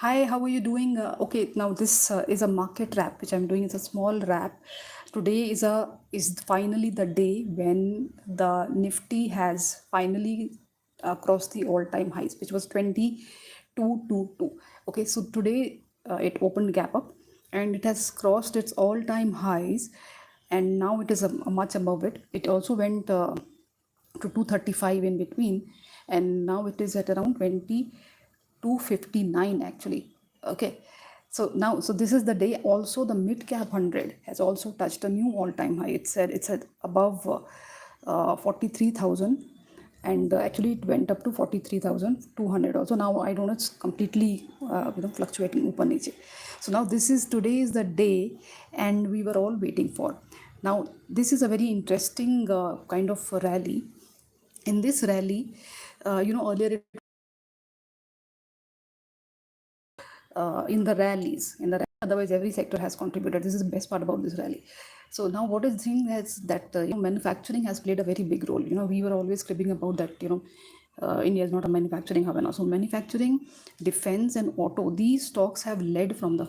Hi, how are you doing? Okay, now this is a market wrap, which I'm doing. It's a small wrap. Today is finally the day when the Nifty has finally crossed the all-time highs, which was 2222. Okay, so today it opened gap up, and it has crossed its all-time highs, and now it is much above it. It also went to 235 in between, and now it is at around 259 actually. Okay, so this is the day. Also the mid cap 100 has also touched a new all-time high. It's at above 43,000, and actually it went up to 43,200 also. Now I don't know, it's completely fluctuating upper niche. So now today is the day, and we were all waiting for. Now this is a very interesting kind of rally. In this rally, earlier otherwise every sector has contributed. This is the best part about this rally. So now what is the thing is that manufacturing has played a very big role. We were always cribbing about that. India is not a manufacturing hub, and also manufacturing, defense, and auto, these stocks have led from the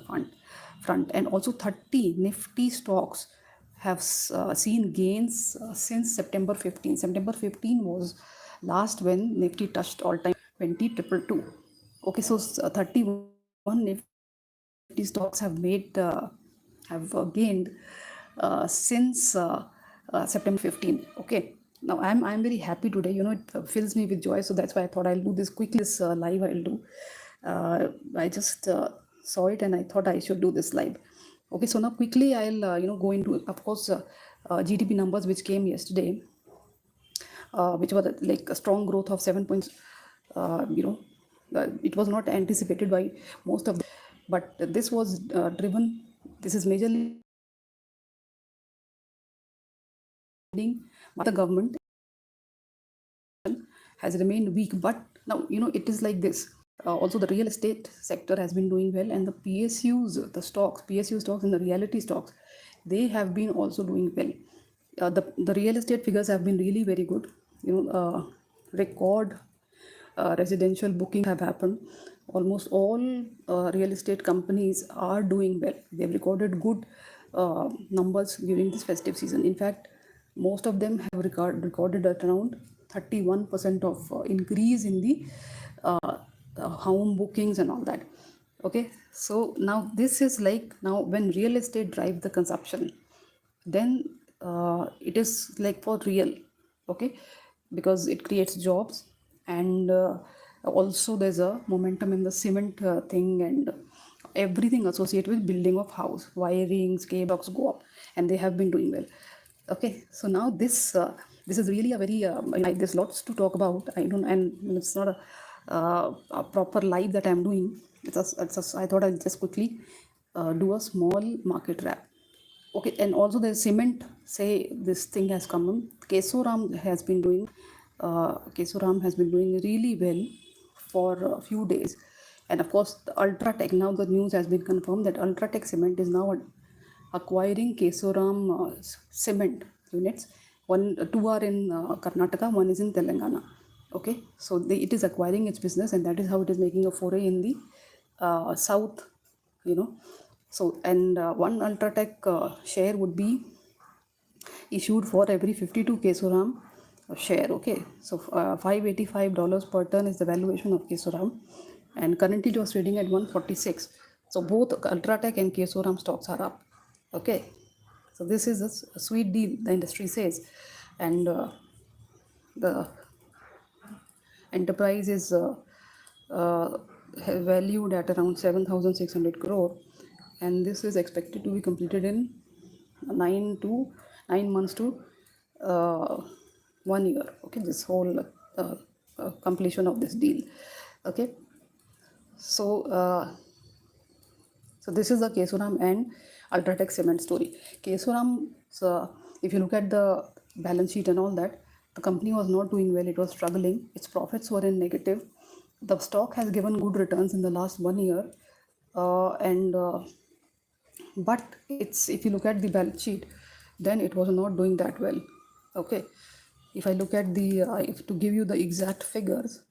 front, and also 30 nifty stocks have seen gains since September 15. September 15 was last when Nifty touched all-time 20,222. Okay, so 31 Nifty stocks have gained since September 15. Okay, now I'm very happy today. It fills me with joy. So that's why I thought I'll do this quickly. This live I'll do. I just saw it and I thought I should do this live. Okay, so now quickly I'll go into, of course, GDP numbers which came yesterday, which was like a strong growth of 7 points. It was not anticipated by most of them, but this was driven. This is majorly by the government has remained weak. But now it is like this. Also, the real estate sector has been doing well, and the PSU stocks and the reality stocks, they have been also doing well. The real estate figures have been really very good. Record residential bookings have happened. Almost all real estate companies are doing well. They've recorded good numbers during this festive season. In fact, most of them have recorded at around 31% of increase in the home bookings and all that. Okay, so now this is like, now when real estate drives the consumption, then it is like for real. Okay, because it creates jobs, and also there's a momentum in the cement thing, and everything associated with building of house, wirings, cables go up, and they have been doing well. Okay, so now this is really a very there's lots to talk about. I don't, and it's not a proper live that I'm doing. I thought I'll just quickly do a small market wrap. Okay, and also the cement, say this thing has come in. Kesoram has been doing really well for a few days. And of course, the Ultratech, now the news has been confirmed that Ultratech Cement is now acquiring Kesoram cement units. Two are in Karnataka, one is in Telangana. Okay, so it is acquiring its business, and that is how it is making a foray in the south, So, and one Ultratech share would be issued for every 52 Kesoram share. Okay, so $585 per ton is the valuation of Kesoram, and currently it was trading at 146. So both Ultratech and Kesoram stocks are up. Okay, so this is a sweet deal, the industry says, and the enterprise is uh, valued at around 7,600 crore, and this is expected to be completed in 9 months to 1 year. Okay, this whole completion of this deal. Okay, so so this is the Kesoram and Ultratech cement story. Kesoram, so if you look at the balance sheet and all that, the company was not doing well. It was struggling. Its profits were in negative. The stock has given good returns in the last 1 year, and but if you look at the balance sheet, then it was not doing that well. Okay, if I look at the if to give you the exact figures,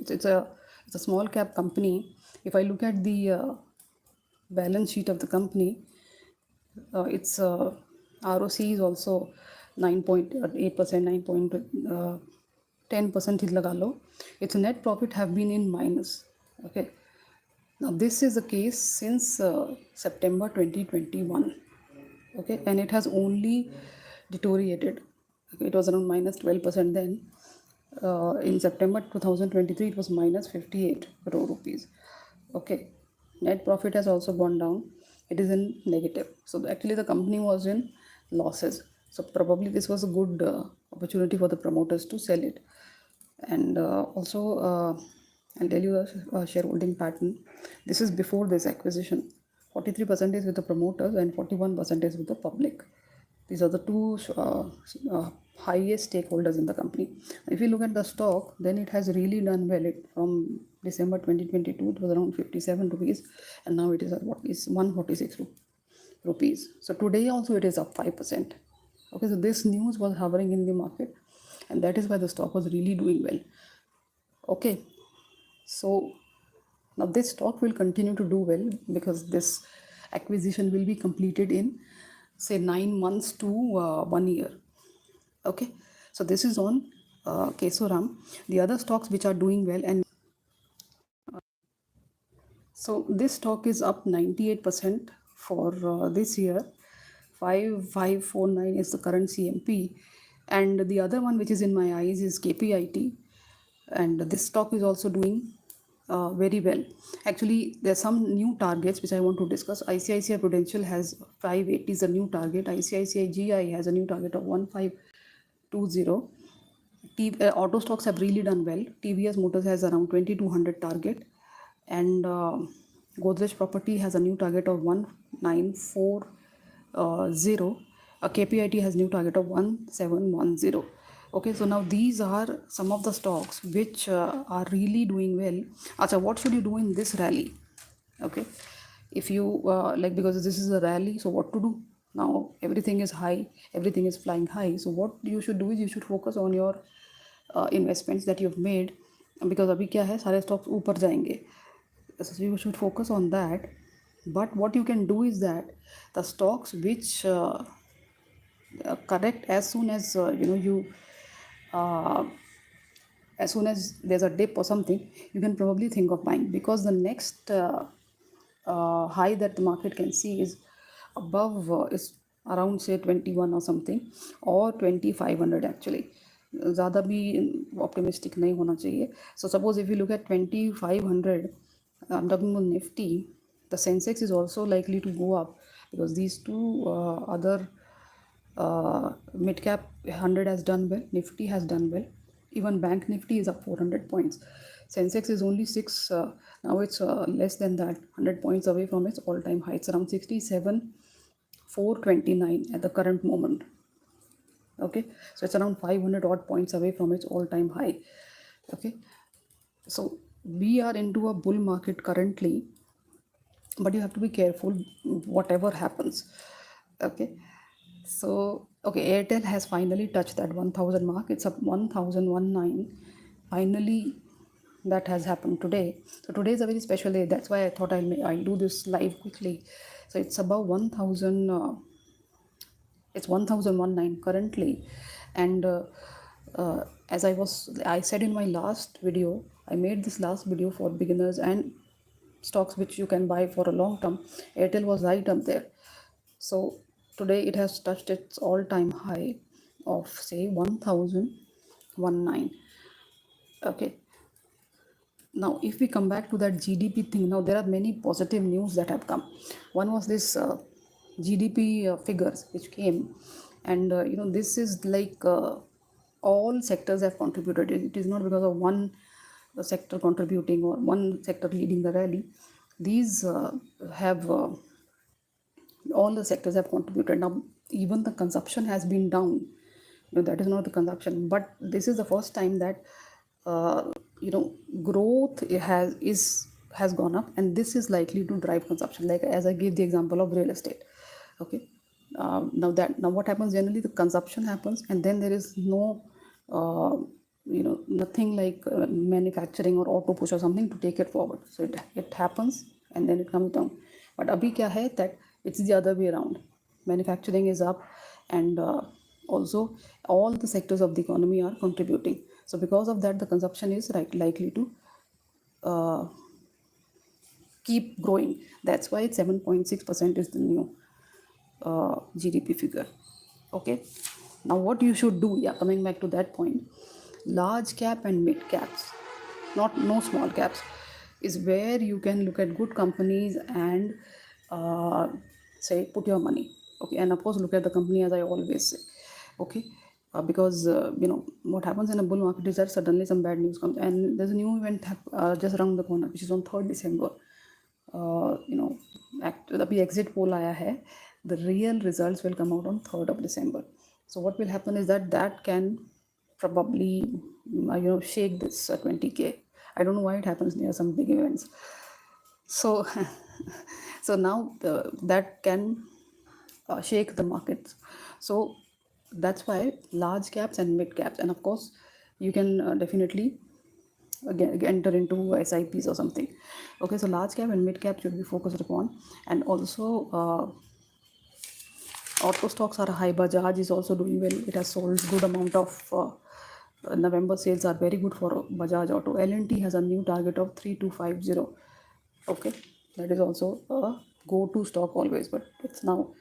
it's a small cap company. If I look at the balance sheet of the company, its ROC is also 9.8%, 9.10% ही लगा लो. Its net profit have been in minus. Okay. Now this is the case since September 2021. Okay, and it has only deteriorated. Okay, it was around minus 12% then. In September 2023, it was minus 58 crore rupees. Okay, net profit has also gone down. It is in negative. So actually, the company was in losses. So probably this was a good opportunity for the promoters to sell it. And also, I'll tell you the shareholding pattern. This is before this acquisition. 43% is with the promoters and 41% is with the public. These are the two highest stakeholders in the company. If you look at the stock, then it has really done well. From December 2022, it was around 57 rupees, and now it is at 146 rupees. So today also it is up 5%. Okay, so this news was hovering in the market, and that is why the stock was really doing well. Okay, so now this stock will continue to do well because this acquisition will be completed in say 9 months to 1 year. Okay, so this is on Kesoram. The other stocks which are doing well, and so this stock is up 98% for this year. 5549 is the current CMP, and the other one which is in my eyes is KPIT, and this stock is also doing very well. Actually, there are some new targets which I want to discuss. ICICI Prudential has 580 is a new target. ICICI GI has a new target of 1520. Auto stocks have really done well. TVS Motors has around 2200 target, and Godrej Property has a new target of 1940. KPIT has new target of 1710. Okay, so now these are some of the stocks which are really doing well. Acha, what should you do in this rally? Okay, if you because this is a rally, so what to do? Now everything is high, everything is flying high. So what you should do is you should focus on your investments that you've made, because अभी क्या है, सारे stocks ऊपर जाएंगे. So you should focus on that. But what you can do is that the stocks which correct as soon as as soon as there's a dip or something, you can probably think of buying, because the next high that the market can see is above is around say 21 or something, or 2500 actually. ज़्यादा भी optimistic नहीं होना चाहिए. So suppose if you look at 2500, I'm talking about Nifty, the Sensex is also likely to go up, because these two other mid cap 100 has done well, Nifty has done well, even Bank Nifty is up 400 points. Sensex is only 6, now it's less than that, 100 points away from its all-time high. It's around 67,429 at the current moment. Okay, so it's around 500 odd points away from its all-time high. Okay, so we are into a bull market currently, but you have to be careful whatever happens. Okay, so Airtel has finally touched that 1000 mark. It's up 1019. Finally, that has happened today. So today is a very special day. That's why I thought I'll do this live quickly. So it's about 1000. It's 1019 currently, and as I said in my last video, I made this last video for beginners and stocks which you can buy for a long term. Airtel was right up there. So today it has touched its all-time high of say 1019. Okay, now if we come back to that GDP thing, now there are many positive news that have come. One was this GDP figures which came, and this is like all sectors have contributed. It is not because of one sector contributing or one sector leading the rally. These have all the sectors have contributed. Now even the consumption has been down. That is not the consumption, but this is the first time that growth has gone up, and this is likely to drive consumption, like as I gave the example of real estate. Okay, now what happens generally, the consumption happens, and then there is no nothing like manufacturing or auto push or something to take it forward. So it happens and then it comes down. But abhi kya hai that it's the other way around. Manufacturing is up, and also all the sectors of the economy are contributing. So because of that, the consumption is likely to uh, keep growing. That's why 7.6% is the new GDP figure. Okay, now what you should do, yeah, coming back to that point, large cap and mid caps, not no small caps, is where you can look at good companies and uh, say put your money. Okay, and of course look at the company, as I always say. Okay, because what happens in a bull market is that suddenly some bad news comes, and there's a new event just around the corner, which is on 3rd December. अभी exit poll आया है, the real results will come out on 3rd of December. So what will happen is that can probably shake this 20k. I don't know why it happens near some big events. So so now that can shake the markets. So that's why large caps and mid caps, and of course you can definitely again enter into SIPs or something. Okay, so large cap and mid cap should be focused upon, and also auto stocks are high. Bajaj is also doing well. It has sold good amount of November sales are very good for Bajaj Auto. L&T has a new target of 3250. Okay, that is also a go-to stock always, but it's now,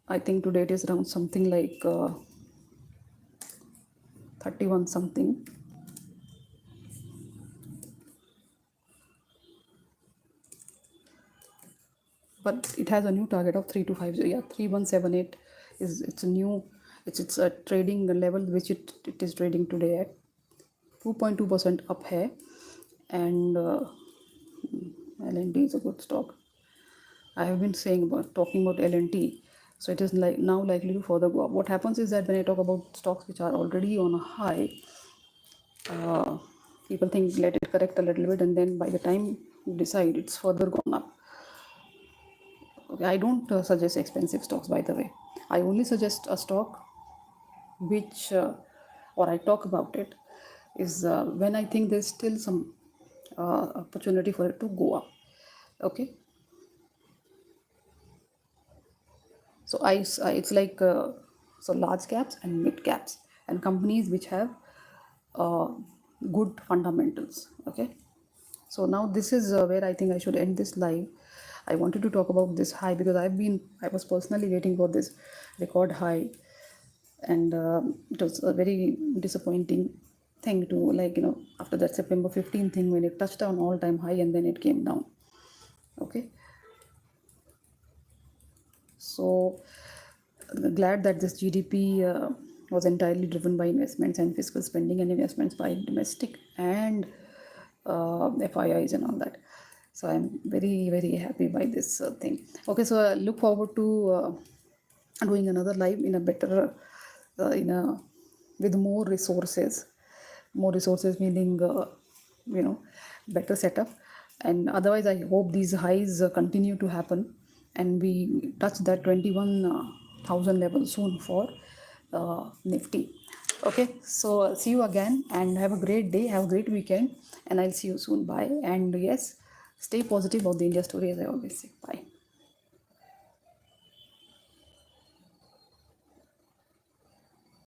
I think today it is around something like 31 something. But it has a new target of 3250. Yeah, 3178 is it's a new, it's a trading level which it is trading today at 2.2% up here. And L&T is a good stock. I have been talking about L&T, so it is like now likely to further go up. What happens is that when I talk about stocks which are already on a high, people think let it correct a little bit, and then by the time you decide, it's further gone up. Okay, I don't suggest expensive stocks, by the way. I only suggest a stock which, or I talk about it, is when I think there's still some opportunity for it to go up. Okay, so it's like so large caps and mid caps and companies which have uh, good fundamentals. Okay, so now this is where I think I should end this live. I wanted to talk about this high because I was personally waiting for this record high, and it was a very disappointing thing to, like, after that September 15th thing when it touched on all-time high and then it came down. Okay, so glad that this GDP was entirely driven by investments and fiscal spending and investments by domestic and FIIs and all that. So I'm very, very happy by this thing. Okay, so I look forward to doing another live in a better, with more resources. More resources meaning, better setup. And otherwise, I hope these highs continue to happen and we touch that 21,000 level soon for Nifty. Okay, so see you again and have a great day, have a great weekend, and I'll see you soon. Bye. And yes, stay positive about the India story, as I always say. Bye.